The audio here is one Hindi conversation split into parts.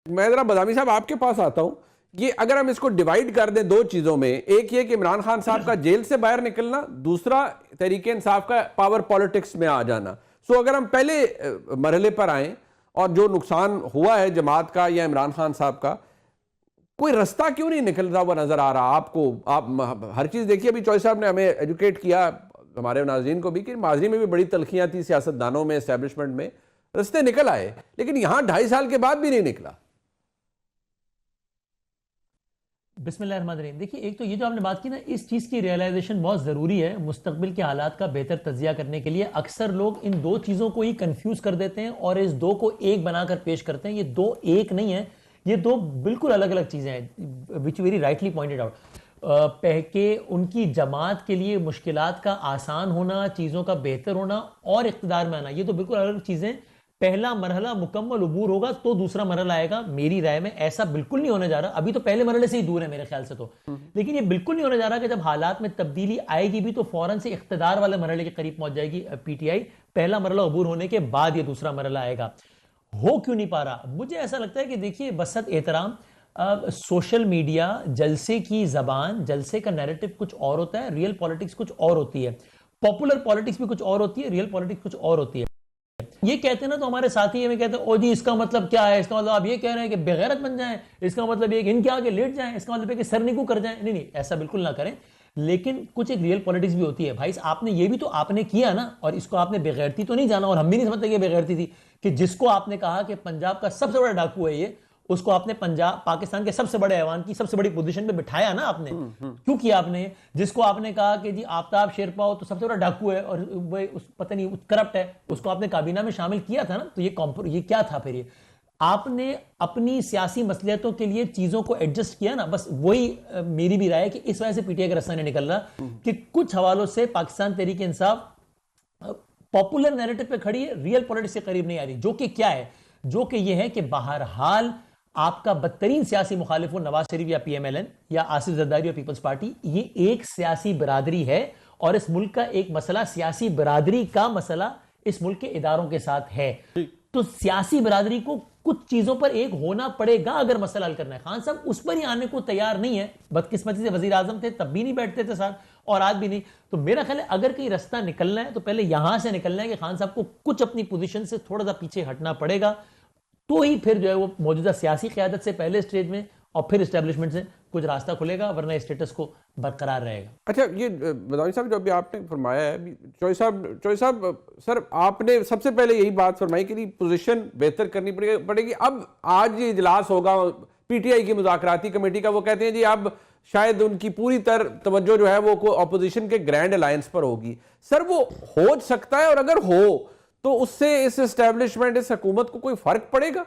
मैं जरा बदामी साहब आपके पास आता हूं। ये अगर हम इसको डिवाइड कर दें दो चीजों में, एक ये कि इमरान खान साहब का जेल से बाहर निकलना, दूसरा तहरीके इंसाफ का पावर पॉलिटिक्स में आ जाना। सो अगर हम पहले मरहले पर आए और जो नुकसान हुआ है जमात का या इमरान खान साहब का, कोई रास्ता क्यों नहीं निकलता हुआ नजर आ रहा आपको? आप हर चीज देखिए, अभी चौधरी साहब ने हमें एजुकेट किया, हमारे नाज़रीन को भी, कि माजी में भी बड़ी तलखियां थी सियासतदानों में, एस्टेब्लिशमेंट में, रास्ते निकल आए, लेकिन यहां 2.5 साल के बाद भी नहीं निकला। बिस्मिल्लाहिर्रहमानिर्रहीम। देखिए, एक तो ये जो आपने बात की ना, इस चीज़ की रियलाइजेशन बहुत ज़रूरी है मुस्तकबिल के हालात का बेहतर तजिया करने के लिए। अक्सर लोग इन दो चीज़ों को ही कंफ्यूज कर देते हैं और इस दो को एक बनाकर पेश करते हैं। ये दो एक नहीं है, ये दो बिल्कुल अलग अलग चीज़ें हैं, which very rightly pointed out. के उनकी जमात के लिए मुश्किलात का आसान होना, चीज़ों का बेहतर होना और इख्तिदार में आना, ये तो बिल्कुल अलग चीज़ें। पहला मरहला मुकम्मल उबूर होगा तो दूसरा मरहला आएगा। मेरी राय में ऐसा बिल्कुल नहीं होने जा रहा। अभी तो पहले मरहले से ही दूर है मेरे ख्याल से तो, लेकिन ये बिल्कुल नहीं होने जा रहा कि जब हालात में तब्दीली आएगी भी तो फौरन से इख्तिदार वाले मरहले के करीब पहुंच जाएगी पीटीआई। पहला मरहला उबूर होने के बाद ये दूसरा मरहला आएगा। हो क्यों नहीं पा रहा? मुझे ऐसा लगता है कि देखिए, बसत एहतराम, सोशल मीडिया, जलसे की जबान, जलसे का नैरेटिव कुछ और होता है, रियल पॉलिटिक्स कुछ और होती है, पॉपुलर पॉलिटिक्स भी कुछ और होती है, रियल पॉलिटिक्स कुछ और होती है। ये कहते हैं ना तो हमारे साथी हमें कहते हैं, ओ जी इसका मतलब क्या है, इसका मतलब आप ये कह रहे हैं कि बेगैरत बन जाएं, इसका मतलब ये कि इनके आगे लेट जाएं, इसका मतलब है कि सरनिगू कर जाएं। नहीं नहीं, ऐसा बिल्कुल ना करें। लेकिन कुछ एक रियल पॉलिटिक्स भी होती है भाई। आपने ये भी तो आपने किया ना, और इसको आपने बेगैरती तो नहीं जाना, और हम भी नहीं समझते कि बेगैरती थी, कि जिसको आपने कहा कि पंजाब का सबसे बड़ा डाकू है ये, उसको आपने पंजाब पाकिस्तान के सबसे बड़े ऐवान की सबसे बड़ी पोजीशन पे बिठाया ना आपने। क्यों किया आपने? जिसको आपने कहा कि जी आफ्ताब शेरपा हो तो सबसे बड़ा डाकू है और वो पता नहीं करप्ट है, उसको आपने काबीना में शामिल किया था ना। तो ये क्या था फिर? ये आपने अपनी सियासी मसलियतों के लिए चीजों को एडजस्ट किया ना, बस वही मेरी भी राय है कि इस वजह से पीटीआई का रास्ता नहीं निकल रहा, कि कुछ हवालों से पाकिस्तान तहरीक इंसाफ पॉपुलर नैरेटिव पे खड़ी है, रियल पॉलिटिक्स के करीब नहीं आ रही। जो कि क्या है? जो कि यह है कि बहरहाल आपका बदतरीन सियासी मुखालिफ हो, नवाज शरीफ या पीएमएलएन या आसिफ जरदारी और पीपल्स पार्टी, ये एक सियासी बरादरी है और इस मुल्क का एक मसला, सियासी बरादरी का मसला इस मुल्क के इदारों के साथ है। तो सियासी बरादरी को कुछ चीजों पर एक होना पड़ेगा अगर मसला हल करना है। खान साहब उस पर ही आने को तैयार नहीं है। बदकिस्मती से वजीर आजम थे, तब भी नहीं बैठते थे साथ, और आज भी नहीं। तो मेरा ख्याल है अगर कहीं रास्ता निकलना है तो पहले यहां से निकलना है कि खान साहब को कुछ अपनी पोजीशन से थोड़ा सा पीछे हटना पड़ेगा, तो ही फिर जो है वो मौजूदा सियासी क़यादत से पहले स्टेज में और फिर एस्टेब्लिशमेंट से कुछ रास्ता खुलेगा, वरना स्टेटस को बरकरार रहेगा। अच्छा, ये बदामी साहब जो अभी आपने फरमाया है, चौधरी साहब सर, आपने सबसे पहले यही बात फरमाई कि पोजीशन बेहतर करनी पड़ेगी। अब आज ये इजलास होगा पीटीआई की मुज़ाकराती कमेटी का, वो कहते हैं जी अब शायद उनकी पूरी तवज्जो जो है वो अपोजिशन के ग्रैंड अलायंस पर होगी। सर, वो हो सकता है, और अगर हो तो उससे इस एस्टेब्लिशमेंट, इस हुकूमत को कोई फर्क पड़ेगा?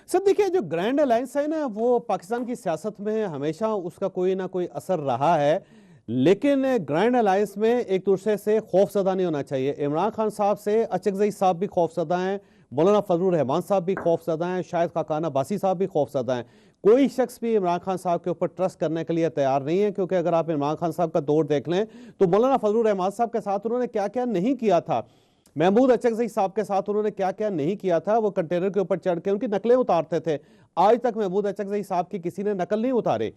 सर देखिए, जो ग्रैंड अलायंस है ना, वो पाकिस्तान की सियासत में हमेशा उसका कोई ना कोई असर रहा है, लेकिन ग्रैंड अलायंस में एक दूसरे से खौफजदा नहीं होना चाहिए। इमरान खान साहब से अचकज़ई साहब भी खौफजदा हैं, मौलाना फजलुर रहमान साहब भी खौफजदा हैं, शाहिद खाकान अब्बासी साहब भी खौफजदा हैं। कोई शख्स भी इमरान खान साहब के ऊपर ट्रस्ट करने के लिए तैयार नहीं है, क्योंकि अगर आप इमरान खान साहब का दौर देख लें तो मौलाना फजलुर रहमान साहब के साथ उन्होंने क्या क्या नहीं किया था, महमूद अचकज़ई साहब के साथ उन्होंने क्या क्या नहीं किया था। वो कंटेनर के ऊपर चढ़ के उनकी नकलें उतारते थे। आज तक महमूद अचकज़ई साहब की किसी ने नकल नहीं उतारे।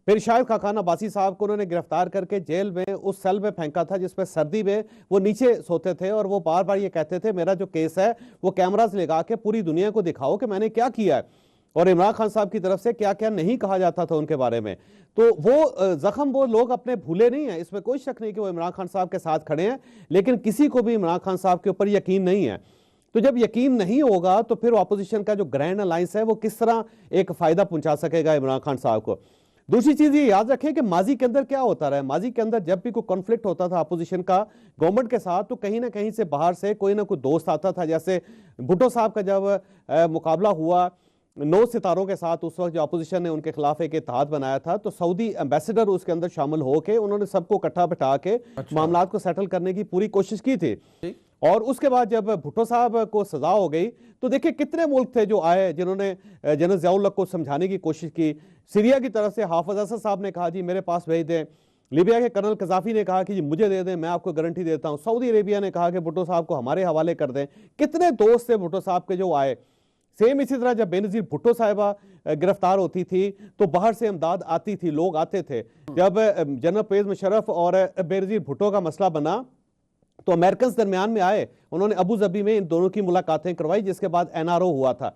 फिर शाहिद खाकान अब्बासी साहब को उन्होंने गिरफ्तार करके जेल में उस सेल में फेंका था जिसमें सर्दी में वो नीचे सोते थे, और वो बार बार ये कहते थे मेरा जो केस है वो कैमरास लगा के पूरी दुनिया को दिखाओ कि मैंने क्या किया है, और इमरान खान साहब की तरफ से क्या क्या नहीं कहा जाता था उनके बारे में। तो वो जख्म वो लोग अपने भूले नहीं है, इसमें कोई शक नहीं कि वो इमरान खान साहब के साथ खड़े हैं, लेकिन किसी को भी इमरान खान साहब के ऊपर यकीन नहीं है। तो जब यकीन नहीं होगा तो फिर अपोजिशन का जो ग्रैंड अलायंस है वो किस तरह एक फायदा पहुंचा सकेगा इमरान खान साहब को। दूसरी चीज ये याद रखें कि माजी के अंदर क्या होता रहा है। माजी के अंदर जब भी कोई कॉन्फ्लिक्ट होता था अपोजिशन का गवर्नमेंट के साथ, तो कहीं ना कहीं से बाहर से कोई ना कोई दोस्त आता था। जैसे भुट्टो साहब का जब मुकाबला हुआ 9 सितारों के साथ, उस वक्त जो अपोजिशन ने उनके खिलाफ एक इत्तेहाद बनाया था, तो सऊदी एम्बेसडर उसके अंदर शामिल होकर उन्होंने सबको इकट्ठा बिठा के मामला को सेटल करने की पूरी कोशिश की थी। और उसके बाद जब भुट्टो साहब को सजा हो गई तो देखिए कितने मुल्क थे जो आए जिन्होंने जनरल ज़ियाउल हक को समझाने की कोशिश की। सीरिया की तरफ से हाफिज असद साहब ने कहा जी मेरे पास भेज दें, लीबिया के कर्नल कजाफी ने कहा कि जी मुझे दे दें, मैं आपको गारंटी देता हूं, सऊदी अरेबिया ने कहा कि भुट्टो साहब को हमारे हवाले कर दें। कितने दोस्त थे भुट्टो साहब के जो आए। सेम इसी तरह जब बेनजीर भुट्टो साहिबा गिरफ्तार होती थी तो बाहर से इमदाद आती थी, लोग आते थे। जब जनरल परवेज मुशर्रफ और बेनजीर भुट्टो का मसला बना तो अमेरिकन दरमियान में आए, उन्होंने अबू धाबी में इन दोनों की मुलाकातें करवाई, जिसके बाद NRO हुआ था।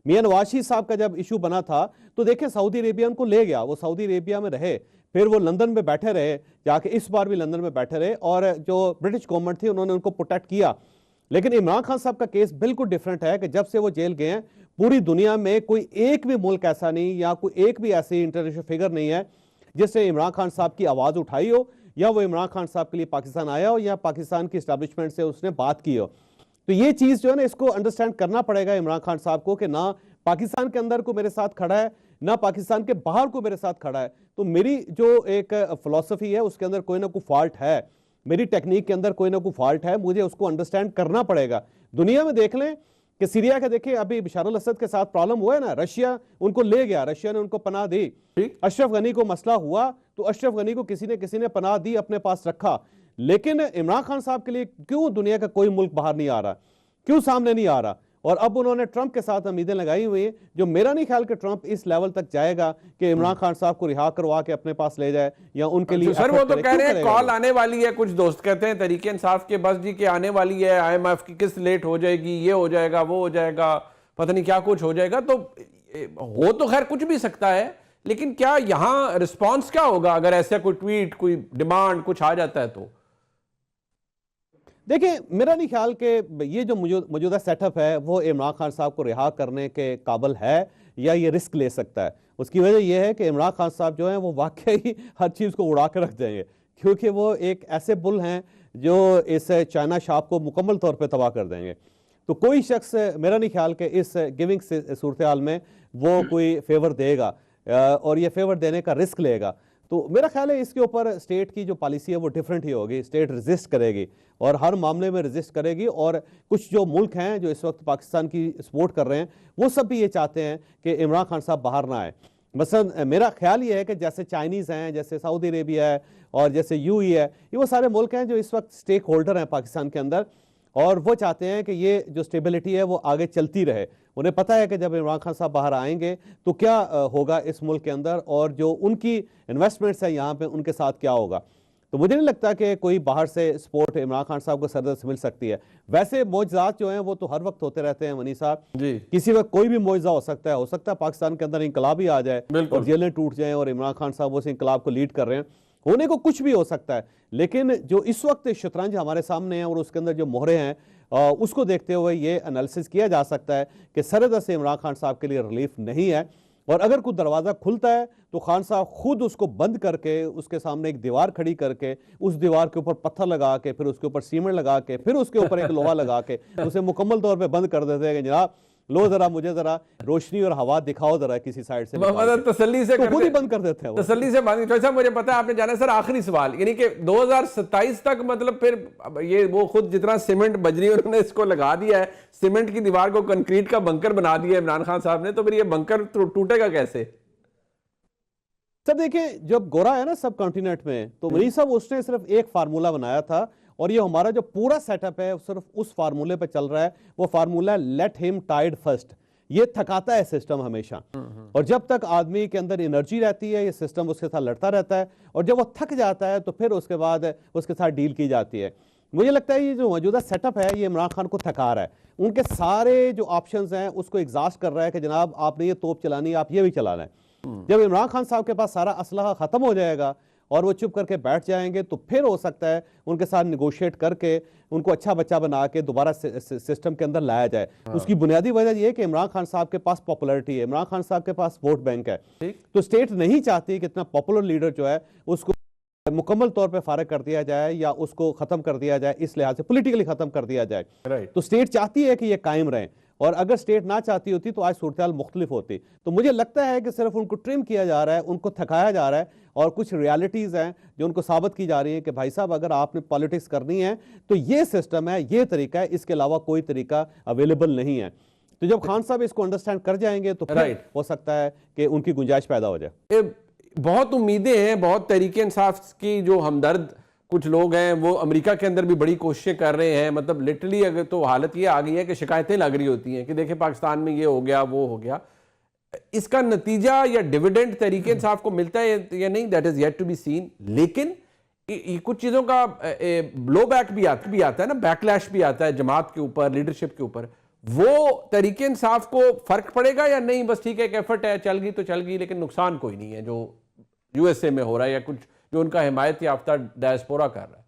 मियां नवाज शरीफ साहब का जब इशू बना था तो देखें सऊदी अरेबिया उनको ले गया, वो सऊदी अरेबिया में रहे, फिर वो लंदन में बैठे रहे, जाके इस बार भी लंदन में बैठे रहे, और जो ब्रिटिश गवर्नमेंट थी उन्होंने उनको प्रोटेक्ट किया। लेकिन इमरान खान साहब का केस बिल्कुल डिफरेंट है कि जब से वो जेल गए हैं पूरी दुनिया में कोई एक भी मुल्क ऐसा नहीं या कोई एक भी ऐसी इंटरनेशनल फिगर नहीं है जिसने इमरान खान साहब की आवाज उठाई हो, या वो इमरान खान साहब के लिए पाकिस्तान आया हो, या पाकिस्तान की एस्टैब्लिशमेंट से उसने बात की हो। तो ये चीज जो है ना, इसको अंडरस्टैंड करना पड़ेगा इमरान खान साहब को कि ना पाकिस्तान के अंदर को मेरे साथ खड़ा है, ना पाकिस्तान के बाहर को मेरे साथ खड़ा है। तो मेरी जो एक फिलॉसफी है उसके अंदर कोई ना कोई फॉल्ट है, मेरी टेक्निक के अंदर कोई ना कोई फॉल्ट है, मुझे उसको अंडरस्टैंड करना पड़ेगा। दुनिया में देख लें कि सीरिया का देखिए अभी बशर अल असद के साथ प्रॉब्लम हुआ है ना, रशिया उनको ले गया, रशिया ने उनको पनाह दी। अशरफ गनी को मसला हुआ तो अशरफ गनी को किसी ने पनाह दी, अपने पास रखा। लेकिन इमरान खान साहब के लिए क्यों दुनिया का कोई मुल्क बाहर नहीं आ रहा, क्यों सामने नहीं आ रहा? और अब उन्होंने ट्रंप के साथ उम्मीदें लगाई हुई हैं, जो मेरा नहीं ख्याल कि ट्रंप इस लेवल तक जाएगा कि इमरान खान साहब को रिहा करवा के अपने पास ले जाए या उनके लिए। सर वो तो कह रहे हैं कॉल आने वाली है, कुछ दोस्त कहते हैं तरीके इंसाफ के बस जी के आने वाली है, IMF की किस्त लेट हो जाएगी, ये हो जाएगा, वो हो जाएगा, पता नहीं क्या कुछ हो जाएगा। तो हो तो खैर कुछ भी सकता है, लेकिन क्या यहां रिस्पॉन्स क्या होगा अगर ऐसा कोई ट्वीट, कोई डिमांड कुछ आ जाता है तो? देखिए मेरा नहीं ख्याल कि ये जो मौजूदा सेटअप है वो इमरान खान साहब को रिहा करने के काबिल है या ये रिस्क ले सकता है। उसकी वजह यह है कि इमरान खान साहब जो हैं वो वाकई हर चीज़ को उड़ा के रख देंगे, क्योंकि वो एक ऐसे बुल हैं जो इस चाइना शॉप को मुकम्मल तौर पे तबाह कर देंगे। तो कोई शख्स मेरा नहीं ख्याल कि इस गिविंग सूरत हाल में वो कोई फेवर देगा और ये फेवर देने का रिस्क लेगा। तो मेरा ख्याल है इसके ऊपर स्टेट की जो पॉलिसी है वो डिफरेंट ही होगी, स्टेट रेजिस्ट करेगी और हर मामले में रेजिस्ट करेगी। और कुछ जो मुल्क हैं जो इस वक्त पाकिस्तान की सपोर्ट कर रहे हैं वो सब भी ये चाहते हैं कि इमरान खान साहब बाहर ना आए। मसलन मेरा ख्याल ये है कि जैसे चाइनीज़ हैं, जैसे सऊदी अरेबिया है और जैसे UAE है, ये वो सारे मुल्क हैं जो इस वक्त स्टेक होल्डर हैं पाकिस्तान के अंदर, और वो चाहते हैं कि ये जो स्टेबिलिटी है वो आगे चलती रहे। उन्हें पता है कि जब इमरान खान साहब बाहर आएंगे तो क्या होगा इस मुल्क के अंदर, और जो उनकी इन्वेस्टमेंट्स है यहाँ पे उनके साथ क्या होगा। तो मुझे नहीं लगता कि कोई बाहर से सपोर्ट इमरान खान साहब को सरदर्द से मिल सकती है। वैसे मौजज़ात जो हैं वो तो हर वक्त होते रहते हैं मनी साहब जी, किसी वक्त कोई भी मौजज़ा हो सकता है पाकिस्तान के अंदर इंकलाब ही आ जाए और जेलें टूट जाएं और इमरान खान साहब उस इंकलाब को लीड कर रहे हैं, होने को कुछ भी हो सकता है। लेकिन जो इस वक्त शतरंज हमारे सामने है और उसके अंदर जो मोहरे हैं उसको देखते हुए ये एनालिसिस किया जा सकता है कि सरहद से इमरान खान साहब के लिए रिलीफ नहीं है, और अगर कोई दरवाज़ा खुलता है तो खान साहब खुद उसको बंद करके उसके सामने एक दीवार खड़ी करके उस दीवार के ऊपर पत्थर लगा के फिर उसके ऊपर सीमेंट लगा के फिर उसके ऊपर एक लोहा लगा के उसे मुकम्मल तौर पे बंद कर देते हैं कि जनाब लो जरा मुझे जरा रोशनी और हवा दिखाओ जरा किसी साइड से, मतलब तसल्ली से तो खुद ही बंद कर देते हैं, तसल्ली से बंद। तो मुझे पता है आपने जाना। सर आखिरी सवाल, यानी कि 2027 तक मतलब फिर ये वो खुद जितना सीमेंट बजरी उन्होंने इसको लगा दिया है, सीमेंट की दीवार को कंक्रीट का बंकर बना दिया इमरान खान साहब ने, तो फिर ये बंकर टूटेगा कैसे? सर देखिए जब गोरा है ना सब कॉन्टिनेंट में, तो मनीष साहब उसने सिर्फ एक फार्मूला बनाया था और ये हमारा जो पूरा सेटअप है सिर्फ उस फार्मूले पे चल रहा है। वो formula let him tide first. ये थकाता है सिस्टम हमेशा, और जब तक आदमी के अंदर एनर्जी रहती है ये सिस्टम उसके साथ लड़ता रहता है, और जब वो थक जाता है तो फिर उसके बाद उसके साथ डील की जाती है। मुझे लगता है ये जो मौजूदा सेटअप है ये इमरान खान को थका रहा है, उनके सारे जो ऑप्शंस हैं उसको एग्जॉस्ट कर रहा है कि जनाब आपने ये तोप चलानी है, आप ये भी चलाना है। जब इमरान खान साहब के पास सारा असलहा खत्म हो जाएगा और वो चुप करके बैठ जाएंगे तो फिर हो सकता है उनके साथ निगोशिएट करके उनको अच्छा बच्चा बना के दोबारा सिस्टम के अंदर लाया जाए। उसकी बुनियादी वजह यह है कि इमरान खान साहब के पास पॉपुलैरिटी है, इमरान खान साहब के पास वोट बैंक है, तो स्टेट नहीं चाहती कि इतना पॉपुलर लीडर जो है उसको मुकम्मल तौर पे फारिग कर दिया जाए या उसको खत्म कर दिया जाए, इस लिहाज से पॉलिटिकली खत्म कर दिया जाए। तो स्टेट चाहती है कि ये कायम रहे, और अगर स्टेट ना चाहती होती तो आज सूरत हाल मुख्तलिफ होती। तो मुझे लगता है कि सिर्फ उनको ट्रिम किया जा रहा है, उनको थकाया जा रहा है, और कुछ रियलिटीज़ हैं जो उनको साबित की जा रही है कि भाई साहब अगर आपने पॉलिटिक्स करनी है तो ये सिस्टम है, ये तरीका है, इसके अलावा कोई तरीका अवेलेबल नहीं है। तो जब खान साहब इसको अंडरस्टैंड कर जाएंगे तो फिर हो सकता है कि उनकी गुंजाइश पैदा हो जाए। बहुत उम्मीदें हैं, बहुत तहरीक इंसाफ की जो हमदर्द कुछ लोग हैं वो अमेरिका के अंदर भी बड़ी कोशिशें कर रहे हैं, मतलब लिटरली अगर तो हालत ये आ गई है कि शिकायतें लग रही होती हैं कि देखिए पाकिस्तान में ये हो गया वो हो गया। इसका नतीजा या डिविडेंड तहरीक इंसाफ को मिलता है या नहीं, that is yet to be seen. लेकिन कुछ चीज़ों का ब्लो बैक भी आता है ना, बैकलैश भी आता है जमात के ऊपर, लीडरशिप के ऊपर। वो तहरीक इंसाफ को फर्क पड़ेगा या नहीं? बस ठीक है, एक एफर्ट है, चल गई तो चल गई, लेकिन नुकसान कोई नहीं है जो यूएसए में हो रहा है या कुछ जो उनका हिमायत याफ्ता डायस्पोरा कर रहा है।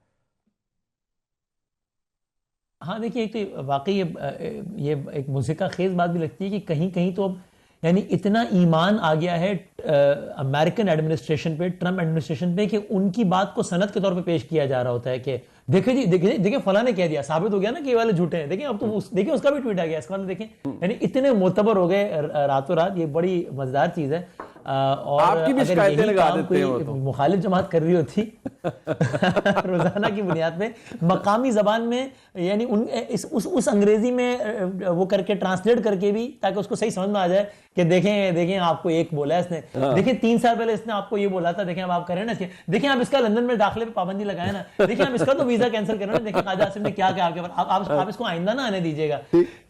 हाँ देखिए, एक तो वाकई ये एक मुझे खेज बात भी लगती है कि कहीं कहीं तो अब यानी इतना ईमान आ गया है अमेरिकन एडमिनिस्ट्रेशन पे, ट्रम्प एडमिनिस्ट्रेशन पे, कि उनकी बात को सनद के तौर पे पेश किया जा रहा होता है कि देखिए जी, देखिए फला ने कह दिया, साबित हो गया ना कि ये वाले झूठे हैं, देखिए अब तो देखिए उसका भी ट्वीट आ गया, इसका मतलब देखें यानी इतने मोतबर हो गए रातों रात। ये बड़ी मजेदार चीज है। और आपकी भी शिकायतें लगा देते हैं वो तो। मुखालिफ जमात कर रही होती रोजाना की बुनियाद पे मकामी जबान में, यानी उस अंग्रेजी में वो करके ट्रांसलेट करके भी, ताकि उसको सही समझ में आ जाए कि देखें आपको एक बोला है इसने, देखिए 3 साल पहले इसने आपको ये बोला था, देखें अब आप करें ना, देखिए आप इसका लंदन में दाखिले पे पाबंदी लगाए ना, देखिए आप इसका तो वीजा कैंसिल करें ना, देखिए ख्वाजा आसिफ ने क्या क्या आप इसको आइंदा ना आने दीजिएगा।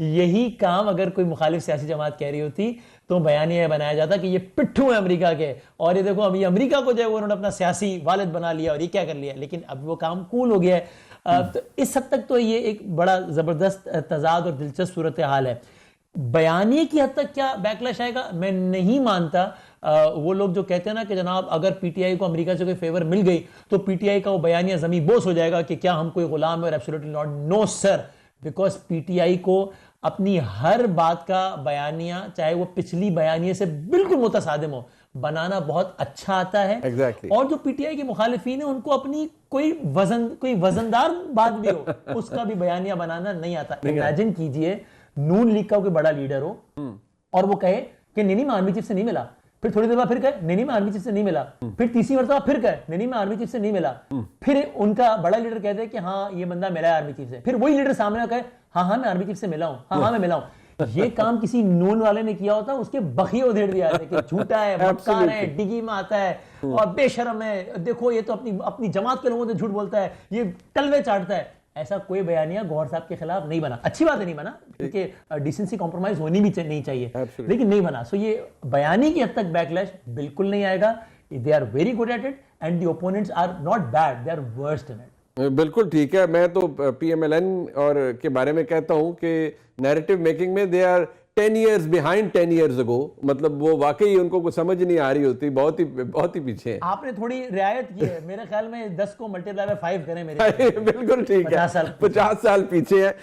यही काम अगर कोई मुखालिफ सियासी जमात कह रही होती तो बयानिया बनाया जाता कि ये पिट्ठू है अमेरिका के, और ये देखो अभी अमेरिका को जो है उन्होंने अपना सियासी वालिद बना लिया और ये क्या कर लिया। लेकिन अब वो काम कूल हो गया है। तो इस हद तक तो ये एक बड़ा जबरदस्त तजाद और दिलचस्प सूरत हाल है। बयानिए की हद तक क्या बैकलैश आएगा, मैं नहीं मानता। वो लोग जो कहते हैं ना कि जनाब अगर पीटीआई को अमेरिका से कोई फेवर मिल गई तो पीटीआई का वो बयानिया जमी बोस हो जाएगा कि क्या हम कोई गुलाम है, और absolutely not, no sir. Because PTI को अपनी हर बात का बयानिया, चाहे वो पिछली बयानिए से बिल्कुल मुतसादिम हो, बनाना बहुत अच्छा आता है। Exactly. और जो पीटीआई के मुखालिफिन है उनको अपनी कोई वजनदार बात भी हो उसका भी बयानिया बनाना नहीं आता। इमेजिन कीजिए नून लीग का कोई बड़ा लीडर हो और वो कहे कि नहीं मैं आर्मी चीफ से नहीं मिला, फिर थोड़ी देर बाद फिर कहे नहीं मैं आर्मी चीफ से नहीं मिला, फिर तीसरी मरतबा फिर कहे नहीं मैं आर्मी चीफ से नहीं मिला, फिर उनका बड़ा लीडर कहते हैं कि हाँ ये बंदा मिला है आर्मी चीफ से, फिर वही लीडर सामने कहे हाँ मैं आर्मी चीफ से मिला हूं, हाँ मैं मिला हूं। ये काम किसी नून वाले ने किया होता, उसके बखिए उधेड़ दिया जाता कि झूठा है, मक्कार है, डिगी में आता है और बेशरम है, देखो ये तो अपनी जमात के लोगों से झूठ बोलता है, ये तलवे चाटता है। ऐसा कोई बयानिया गौहर साहब के खिलाफ नहीं बना। अच्छी बात है नहीं बना, क्योंकि डिसेंसी कॉम्प्रोमाइज होनी भी नहीं चाहिए, लेकिन नहीं बना। सो ये बयानी की हद तक बैकलैश बिल्कुल नहीं आएगा। They are very good at it and the opponents are not bad, they are worst in it. बिल्कुल ठीक है। मैं तो पीएमएलएन और के बारे में कहता हूं कि नैरेटिव मेकिंग में they are 10 years behind 10 years ago। मतलब वो वाकई उनको कुछ समझ नहीं आ रही होती, बहुत ही पीछे है। आपने थोड़ी रियायत की है, मेरे ख्याल में 10 को मल्टीप्लाई बाय 5 करें मेरे। बिल्कुल ठीक है, 50 साल पीछे है।